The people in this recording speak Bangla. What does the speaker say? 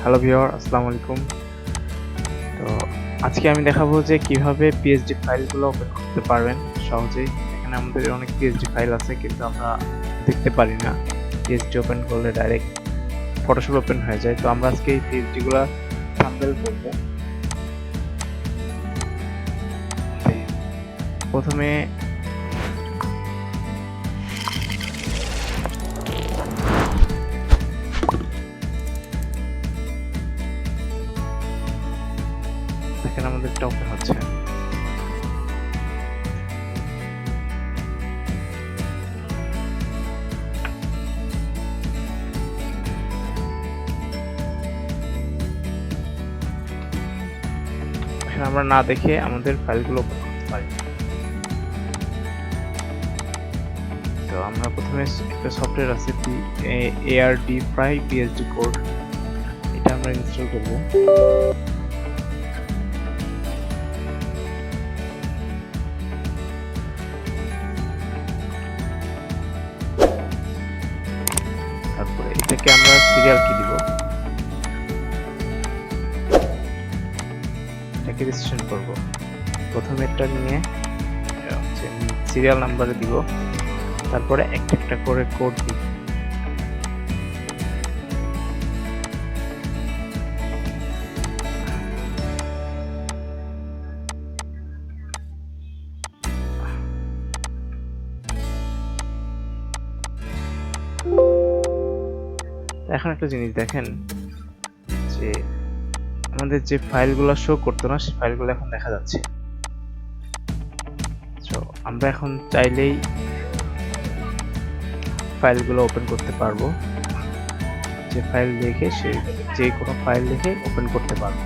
হ্যালো ভিউয়ার, আসসালামু আলাইকুম। তো আজকে আমি দেখাবো যে কিভাবে পিএসডি ফাইলগুলো ওপেন করতে পারবেন সহজেই। এখানে আমাদের অনেক পিএসডি ফাইল আছে কিন্তু আমরা দেখতে পারি না। পিএসডি ওপেন করলে ডাইরেক্ট ফটোশপ ওপেন হয়ে যায়। তো আমরা আজকে এই পিএসডি গুলা থাম্বনেল করব। প্রথমে দেখেন আমাদেরটা ওপেন হচ্ছে। আমরা না দেখে আমাদের ফাইলগুলো ওপেন করতে পারি। তো আমরা প্রথমে একটা সফটওয়্যার আছে Ardfry PSD Codec, এটা আমরা ইনস্টল করব। তারপরে এটাকে আমরা সিরিয়াল কি দিব, এটাকে রেজিস্ট্রেশন করব। প্রথমে এটা নিয়ে সিরিয়াল নাম্বারে দিব, তারপরে একটা একটা করে কোড দিব। এখন একটা জিনিস দেখেন যে আমাদের যে ফাইলগুলো শো করতো না সেই ফাইলগুলো এখন দেখা যাচ্ছে। তো আমরা এখন চাইলেই ফাইলগুলো ওপেন করতে পারবো। যে ফাইল দেখে যে কোনো ফাইল দেখে ওপেন করতে পারবো।